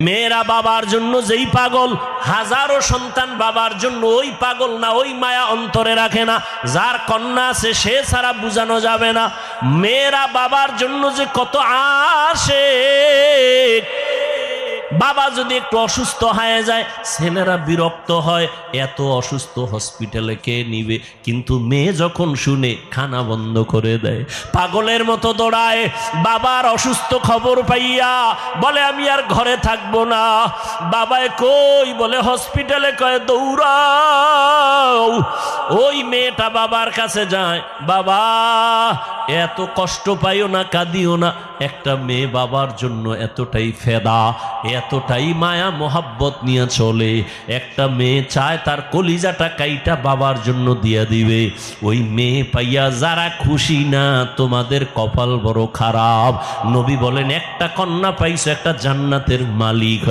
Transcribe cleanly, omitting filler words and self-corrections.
মেয়েরা বাবার জন্য যেই পাগল, হাজারো সন্তান বাবার জন্য ওই পাগল না, ওই মায়া অন্তরে রাখে না। যার কন্যা আছে সে ছাড়া বোঝানো যাবে না। মেয়েরা বাবার জন্য যে কত আশিক। বাবা যদি একটু অসুস্থ হয়ে যায় ছেলেরা বিরক্ত হয়, এত অসুস্থ হসপিটালে কে নিবে, কিন্তু মেয়ে যখন শুনে খানা বন্ধ করে দেয়, পাগলের মতো দৌড়ায়। বাবার অসুস্থ খবর পাইয়া বলে আমি আর ঘরে থাকবো না। বাবায় কই, বলে হসপিটালে, কয় দৌড়াও। ওই মেয়েটা বাবার কাছে যায়, বাবা এত কষ্ট পাইও না, কাঁদিও না। একটা মেয়ে বাবার জন্য এতটাই ফেদা, এতটাই মায়া মোহাব্বত নিয়ে চলে। একটা মেয়ে চায় তার কলিজাটা কাইটা বাবার জন্য দিয়া দিবে। ওই মেয়ে পাইয়া যারা খুশি না, তোমাদের কপাল বড় খারাপ। নবী বলেন একটা কন্যা পাইছো, একটা জান্নাতের মালিক।